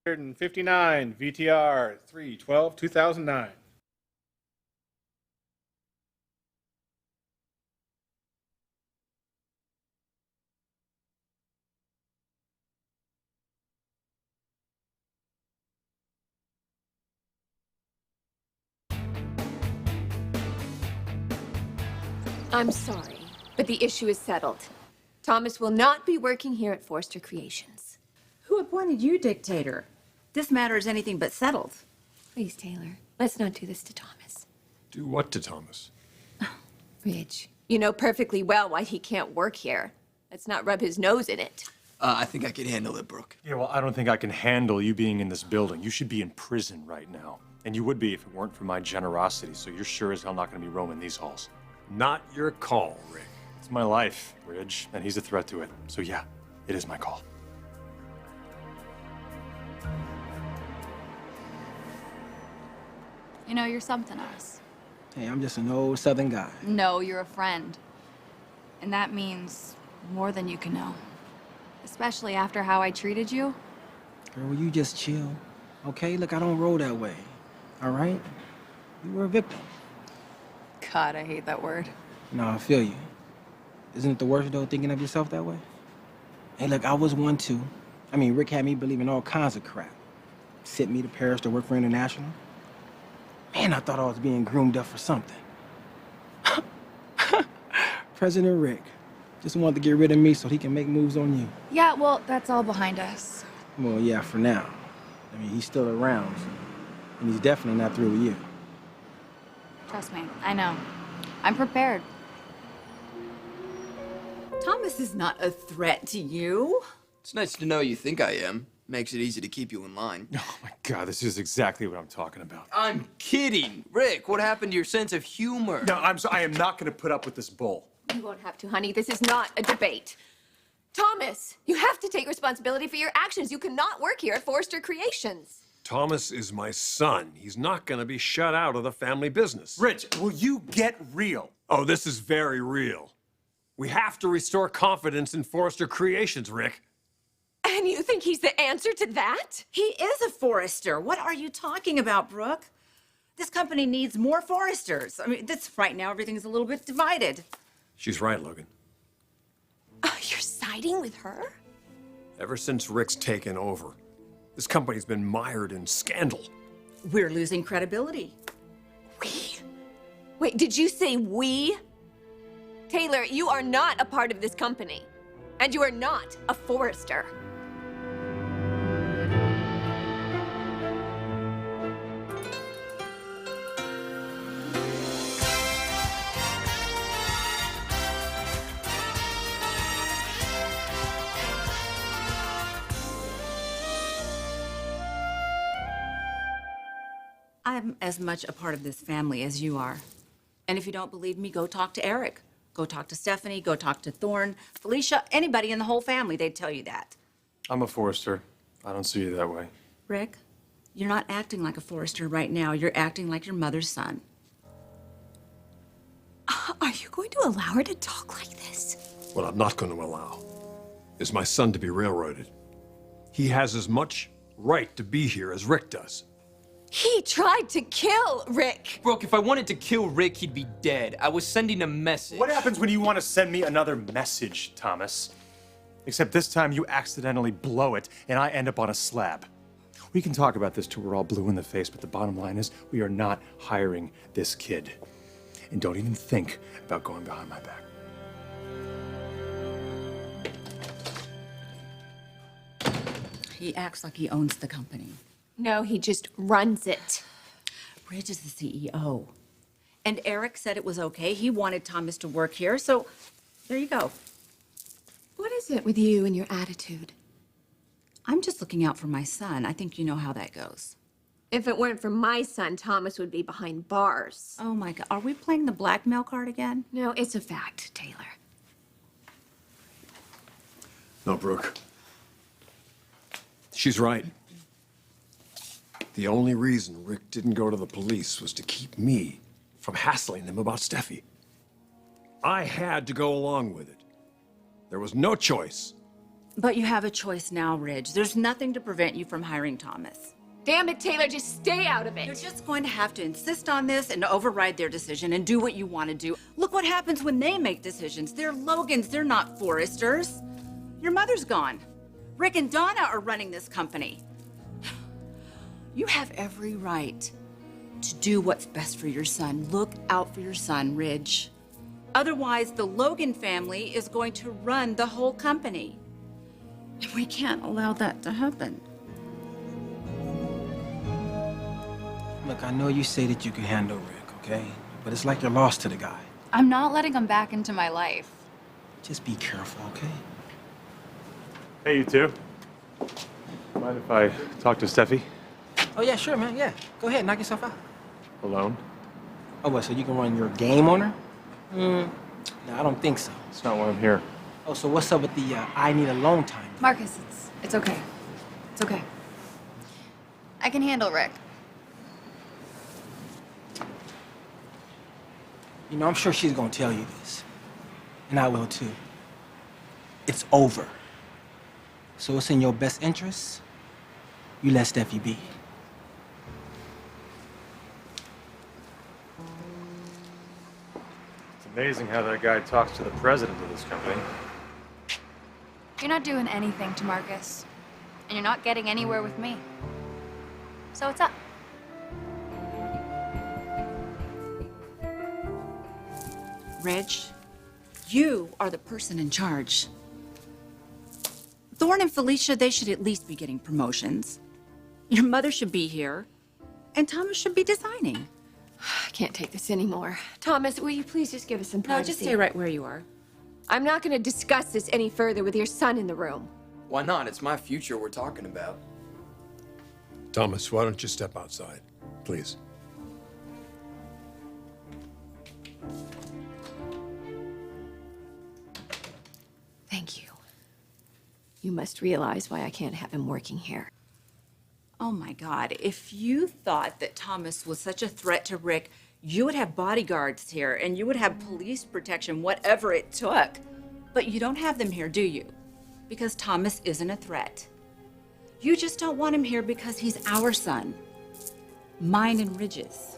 159 VTR 3/12/2009. I'm sorry, but the issue is settled. Thomas will not be working here at Forrester Creations. Who appointed you dictator? This matter is anything but settled. Please, Taylor, let's not do this to Thomas. Do what to Thomas? Ridge, you know perfectly well why he can't work here. Let's not rub his nose in it. I think I can handle it, Brooke. Yeah, well, I don't think I can handle you being in this building. You should be in prison right now. And you would be if it weren't for my generosity, so you're sure as hell not gonna be roaming these halls. Not your call, Rick. It's my life, Ridge, and he's a threat to it. So yeah, it is my call. You know, you're something else. Hey, I'm just an old Southern guy. No, you're a friend. And that means more than you can know. Especially after how I treated you. Girl, will you just chill? Okay? Look, I don't roll that way. All right? You were a victim. God, I hate that word. No, I feel you. Isn't it the worst, though, thinking of yourself that way? Hey, look, I was one, too. I mean, Rick had me believing all kinds of crap. Sent me to Paris to work for International. Man, I thought I was being groomed up for something. President Rick just wanted to get rid of me so he can make moves on you. Yeah, well, that's all behind us. Well, yeah, for now. I mean, he's still around, and he's definitely not through with you. Trust me, I know. I'm prepared. Thomas is not a threat to you. It's nice to know you think I am. Makes it easy to keep you in line. Oh my God, this is exactly what I'm talking about. I'm kidding. Rick, what happened to your sense of humor? No, I am not gonna put up with this bull. You won't have to, honey. This is not a debate. Thomas, you have to take responsibility for your actions. You cannot work here at Forrester Creations. Thomas is my son. He's not gonna be shut out of the family business. Rich, will you get real? Oh, this is very real. We have to restore confidence in Forrester Creations, Rick. And you think he's the answer to that? He is a Forrester. What are you talking about, Brooke? This company needs more Forresters. I mean, right now everything's a little bit divided. She's right, Logan. You're siding with her? Ever since Rick's taken over, this company's been mired in scandal. We're losing credibility. We? Wait, did you say we? Taylor, you are not a part of this company. And you are not a Forrester. I'm as much a part of this family as you are. And if you don't believe me, go talk to Eric. Go talk to Stephanie, go talk to Thorne, Felicia, anybody in the whole family, they'd tell you that. I'm a Forrester. I don't see you that way. Rick, you're not acting like a Forrester right now. You're acting like your mother's son. Are you going to allow her to talk like this? What I'm not going to allow is my son to be railroaded. He has as much right to be here as Rick does. He tried to kill Rick. Brooke, if I wanted to kill Rick, he'd be dead. I was sending a message. What happens when you want to send me another message, Thomas? Except this time you accidentally blow it and I end up on a slab. We can talk about this till we're all blue in the face, but the bottom line is we are not hiring this kid. And don't even think about going behind my back. He acts like he owns the company. No, he just runs it. Ridge is the CEO. And Eric said it was okay. He wanted Thomas to work here, so there you go. What is it with you and your attitude? I'm just looking out for my son. I think you know how that goes. If it weren't for my son, Thomas would be behind bars. Oh my God, are we playing the blackmail card again? No, it's a fact, Taylor. No, Brooke. She's right. The only reason Rick didn't go to the police was to keep me from hassling him about Steffi. I had to go along with it. There was no choice. But you have a choice now, Ridge. There's nothing to prevent you from hiring Thomas. Damn it, Taylor, just stay out of You're it. just going to have to insist on this and override their decision and do what you want to do. Look what happens when they make decisions. They're Logans, they're not Forresters. Your mother's gone. Rick and Donna are running this company. You have every right to do what's best for your son. Look out for your son, Ridge. Otherwise, the Logan family is going to run the whole company. And we can't allow that to happen. Look, I know you say that you can handle Rick, okay? But it's like you're lost to the guy. I'm not letting him back into my life. Just be careful, okay? Hey, you two. Mind if I talk to Steffi Oh, yeah, sure, man, yeah. Go ahead, knock yourself out. alone? Oh, what, so you can run your game on her? No, I don't think so. It's not why I'm here. Oh, so what's up with the I need alone time? Marcus, it's okay. It's okay. I can handle Rick. You know, I'm sure she's gonna tell you this. And I will too. It's over. So it's in your best interest, you let Steffi be. It's amazing how that guy talks to the president of this company. You're not doing anything to Marcus, and you're not getting anywhere with me. So it's up. Reg, you are the person in charge. Thorne and Felicia, they should at least be getting promotions. Your mother should be here, and Thomas should be designing. I can't take this anymore. Thomas, will you please just give us some No, privacy? just stay right where you are. I'm not going to discuss this any further with your son in the room. Why not? It's my future we're talking about. Thomas, why don't you step outside, please? Thank you. You must realize why I can't have him working here. Oh my God, if you thought that Thomas was such a threat to Rick, you would have bodyguards here and you would have police protection, whatever it took. But you don't have them here, do you? Because Thomas isn't a threat. You just don't want him here because he's our son. Mine and Ridge's.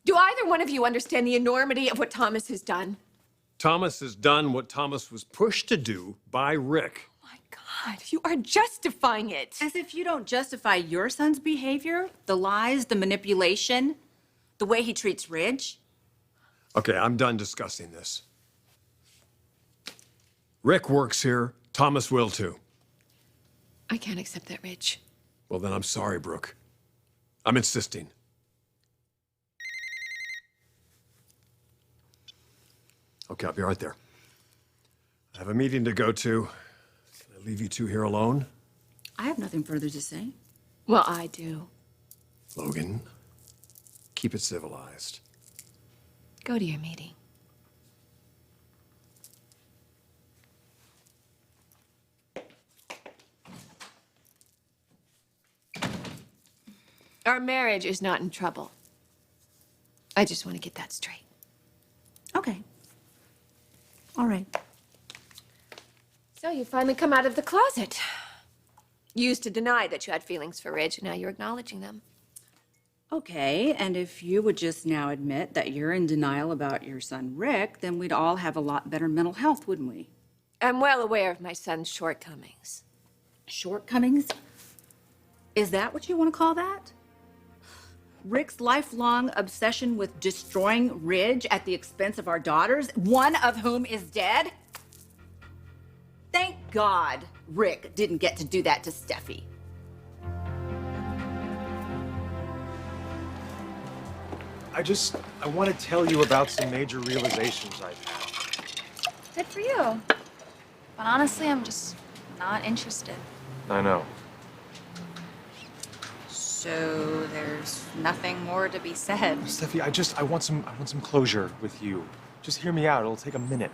Do either one of you understand the enormity of what Thomas has done? Thomas has done what Thomas was pushed to do by Rick. My God, you are justifying it. As if you don't justify your son's behavior, the lies, the manipulation, the way he treats Ridge. Okay, I'm done discussing this. Rick works here. Thomas will too. I can't accept that, Ridge. Well, then I'm sorry, Brooke. I'm insisting. Okay, I'll be right there. I have a meeting to go to. Can I leave you two here alone? I have nothing further to say. Well, I do. Logan, keep it civilized. Go to your meeting. Our marriage is not in trouble. I just want to get that straight. Okay. All right. So you finally come out of the closet. You used to deny that you had feelings for Ridge, and now you're acknowledging them. Okay, and if you would just now admit that you're in denial about your son Rick, then we'd all have a lot better mental health, wouldn't we? I'm well aware of my son's shortcomings. Shortcomings? Is that what you want to call that? Rick's lifelong obsession with destroying Ridge at the expense of our daughters, one of whom is dead? Thank God Rick didn't get to do that to Steffi. I want to tell you about some major realizations I've had. Good for you. But honestly, I'm just not interested. I know. So there's nothing more to be said. Steffi, I want some closure with you. Just hear me out. It'll take a minute.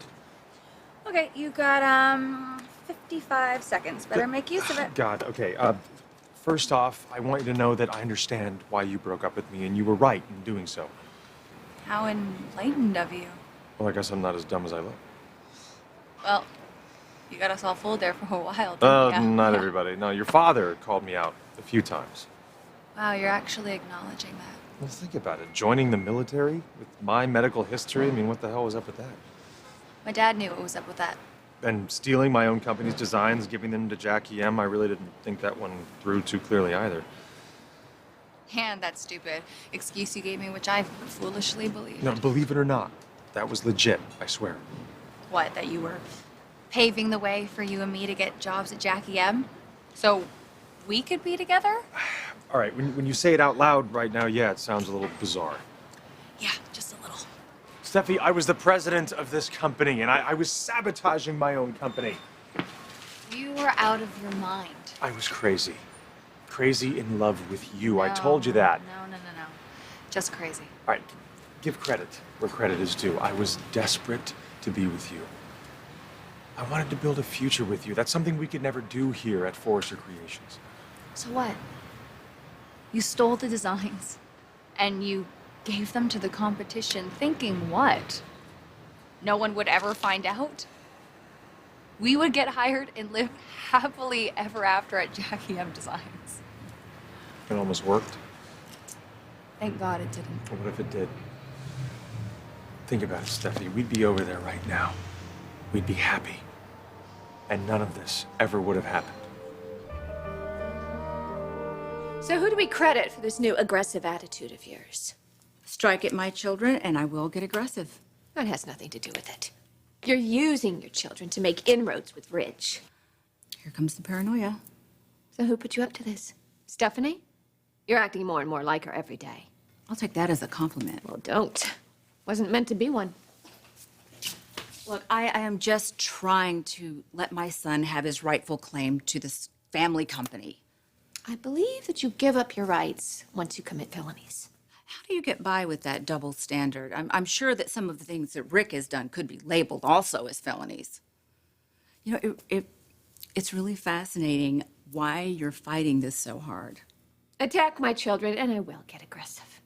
Okay, you got 55 seconds. Better make use of it. God, okay. First off, I want you to know that I understand why you broke up with me, and you were right in doing so. How enlightened of you. Well, I guess I'm not as dumb as I look. Well, you got us all fooled there for a while, didn't ya? Not Yeah. everybody. No, your father called me out a few times. Wow, you're actually acknowledging that. Well, think about it. Joining the military with my medical history, I mean, what the hell was up with that? My dad knew what was up with that. And stealing my own company's designs, giving them to Jackie M, I really didn't think that one through too clearly either. And that stupid excuse you gave me, which I foolishly believed. No, believe it or not, that was legit, I swear. What, that you were paving the way for you and me to get jobs at Jackie M? So we could be together? All right, when you say it out loud right now, yeah, it sounds a little bizarre. Yeah, just a little. Steffi, I was the president of this company, and I was sabotaging my own company. You were out of your mind. I was crazy. Crazy in love with you. I told you that. No. Just crazy. All right, give credit where credit is due. I was desperate to be with you. I wanted to build a future with you. That's something we could never do here at Forrester Creations. So what? You stole the designs and you gave them to the competition thinking what? No one would ever find out? We would get hired and live happily ever after at Jackie M Designs. It almost worked. Thank God it didn't. But what if it did? Think about it, Steffi. We'd be over there right now. We'd be happy. And none of this ever would have happened. So who do we credit for this new aggressive attitude of yours? Strike at my children, and I will get aggressive. That has nothing to do with it. You're using your children to make inroads with Ridge. Here comes the paranoia. So who put you up to this? Stephanie? You're acting more and more like her every day. I'll take that as a compliment. Well, don't. Wasn't meant to be one. Look, I am just trying to let my son have his rightful claim to this family company. I believe that you give up your rights once you commit felonies. How do you get by with that double standard? I'm sure that some of the things that Rick has done could be labeled also as felonies. You know, it's really fascinating why you're fighting this so hard. Attack my children and I will get aggressive.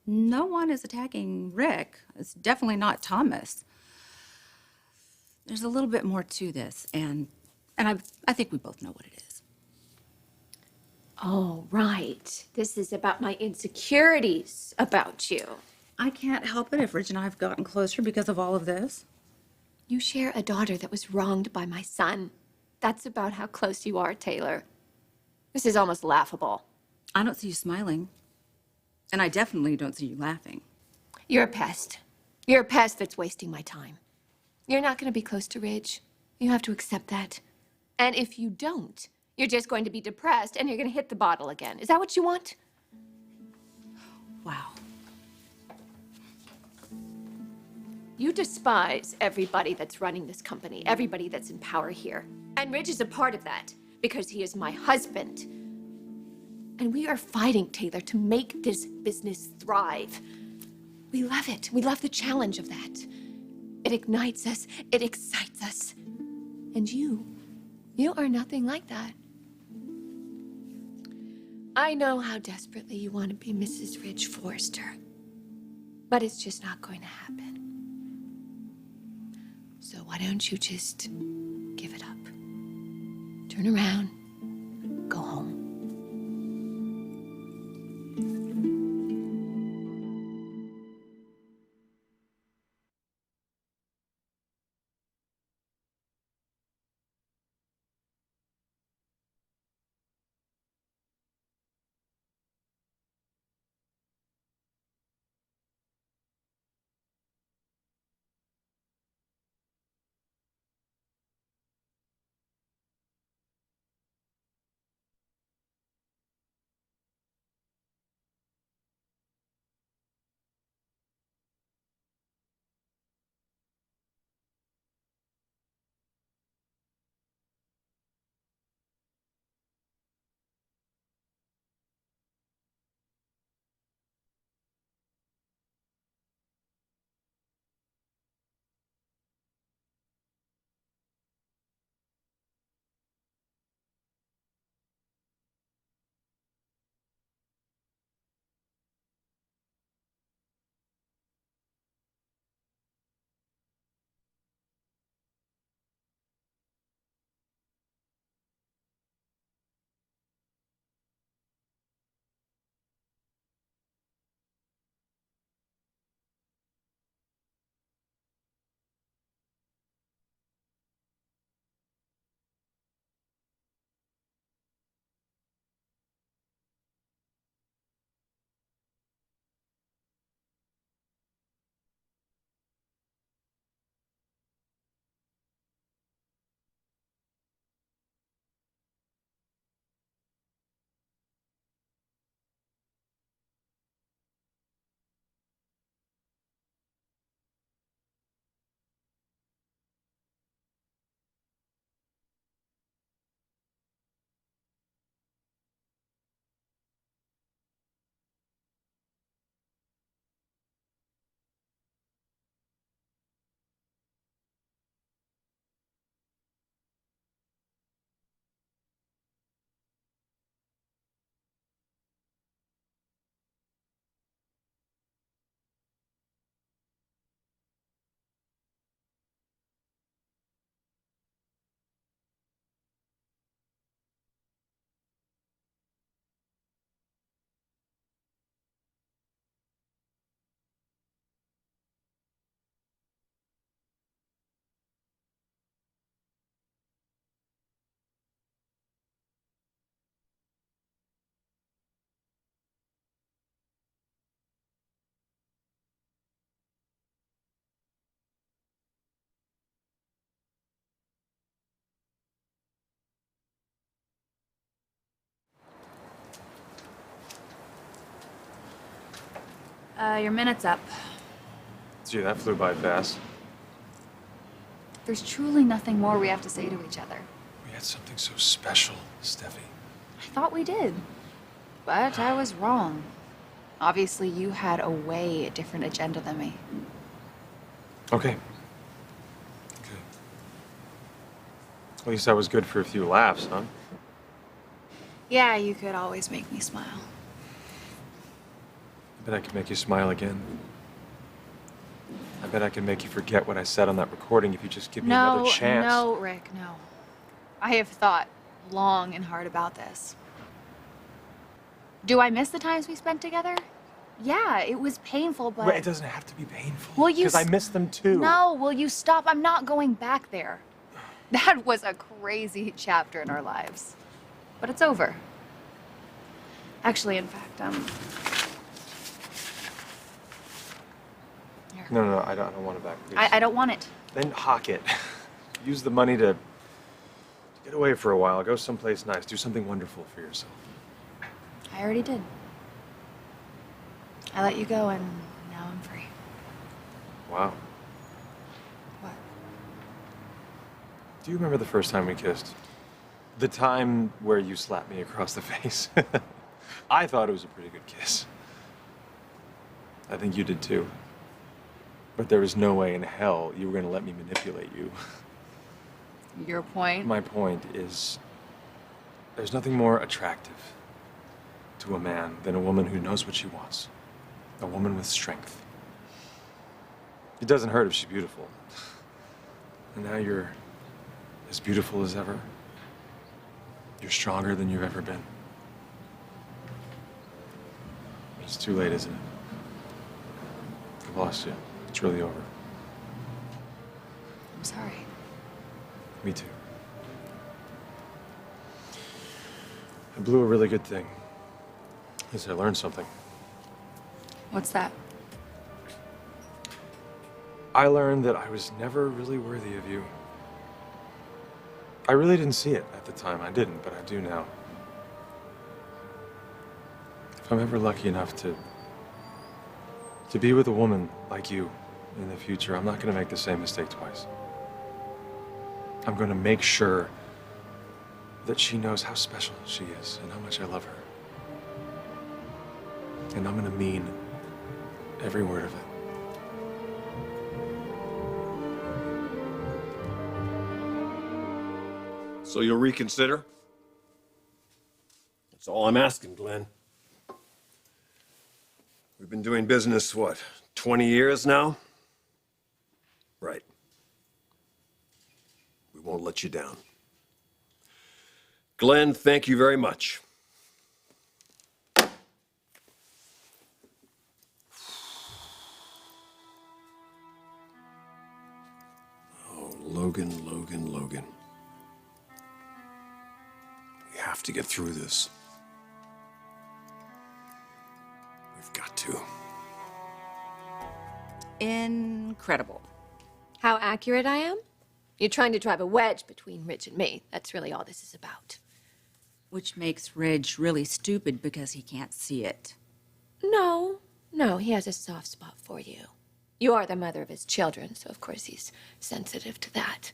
No one is attacking Rick. It's definitely not Thomas. There's a little bit more to this, and I think we both know what it is. Oh, right. This is about my insecurities about you. I can't help it if Rich and I have gotten closer because of all of this. You share a daughter that was wronged by my son. That's about how close you are, Taylor. This is almost laughable. I don't see you smiling. And I definitely don't see you laughing. You're a pest. You're a pest that's wasting my time. You're not going to be close to Ridge. You have to accept that. And if you don't, you're just going to be depressed and you're going to hit the bottle again. Is that what you want? Wow. You despise everybody that's running this company, everybody that's in power here. And Ridge is a part of that because he is my husband. And we are fighting, Taylor, to make this business thrive. We love it. We love the challenge of that. It ignites us. It excites us. And you are nothing like that. I know how desperately you want to be Mrs. Ridge Forrester, but it's just not going to happen. So why don't you just give it up? Turn around, go home. Your minute's up. Gee, that flew by fast. There's truly nothing more we have to say to each other. We had something so special, Steffi. I thought we did. But I was wrong. Obviously, you had a way different agenda than me. Okay. Good. At least I was good for a few laughs, huh? Yeah, you could always make me smile. I bet I could make you smile again. I bet I can make you forget what I said on that recording if you just give me another chance. No, Rick, no. I have thought long and hard about this. Do I miss the times we spent together? Yeah, it was painful, but... Wait, it doesn't have to be painful. Well, you Because I miss them too. No, will you stop? I'm not going back there. That was a crazy chapter in our lives. But it's over. Actually, in fact, here. No, I don't want it back. Please. I don't want it. Then hawk it. Use the money to get away for a while. Go someplace nice. Do something wonderful for yourself. I already did. I let you go, and now I'm free. Wow. What? Do you remember the first time we kissed? The time where you slapped me across the face. I thought it was a pretty good kiss. I think you did too. But there was no way in hell you were going to let me manipulate you. Your point? My point is, there's nothing more attractive to a man than a woman who knows what she wants. A woman with strength. It doesn't hurt if she's beautiful. And now you're as beautiful as ever. You're stronger than you've ever been. It's too late, isn't it? I've lost you. It's really over. I'm sorry. Me too. I blew a really good thing. At least I learned something. What's that? I learned that I was never really worthy of you. I really didn't see it at the time. I didn't, but I do now. If I'm ever lucky enough to be with a woman like you in the future, I'm not going to make the same mistake twice. I'm going to make sure that she knows how special she is and how much I love her. And I'm going to mean every word of it. So you'll reconsider? That's all I'm asking, Glenn. We've been doing business, what, 20 years now? Right. We won't let you down. Glenn, thank you very much. Oh, Logan. We have to get through this. We've got to. Incredible. How accurate I am? You're trying to drive a wedge between Ridge and me. That's really all this is about. Which makes Ridge really stupid because he can't see it. No, he has a soft spot for you. You are the mother of his children, so of course he's sensitive to that.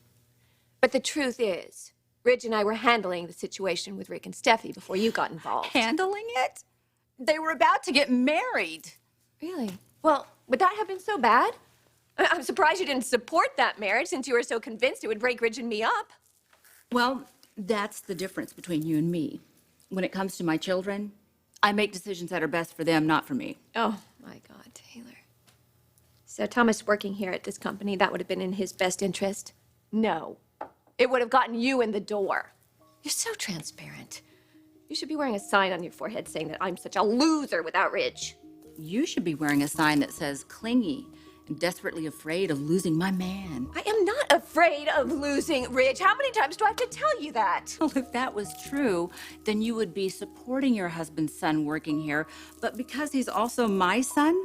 But the truth is, Ridge and I were handling the situation with Rick and Steffi before you got involved. Handling it? They were about to get married. Really? Well, would that have been so bad? I'm surprised you didn't support that marriage since you were so convinced it would break Ridge and me up. Well, that's the difference between you and me. When it comes to my children, I make decisions that are best for them, not for me. Oh, my God, Taylor. So Thomas working here at this company, that would have been in his best interest? No. It would have gotten you in the door. You're so transparent. You should be wearing a sign on your forehead saying that I'm such a loser without Ridge. You should be wearing a sign that says clingy and desperately afraid of losing my man. I am not afraid of losing Ridge. How many times do I have to tell you that? Well, if that was true, then you would be supporting your husband's son working here. But because he's also my son,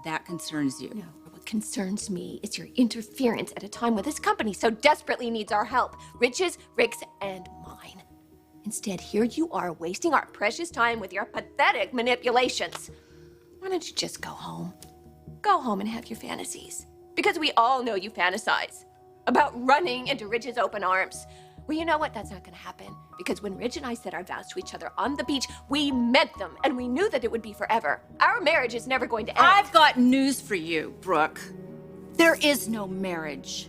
that concerns you. No, what concerns me is your interference at a time when this company so desperately needs our help. Ridge's, Rick's, and mine. Instead, here you are wasting our precious time with your pathetic manipulations. Why don't you just go home? Go home and have your fantasies. Because we all know you fantasize about running into Ridge's open arms. Well, you know what? That's not gonna happen. Because when Ridge and I said our vows to each other on the beach, we meant them, and we knew that it would be forever. Our marriage is never going to end. I've got news for you, Brooke. There is no marriage.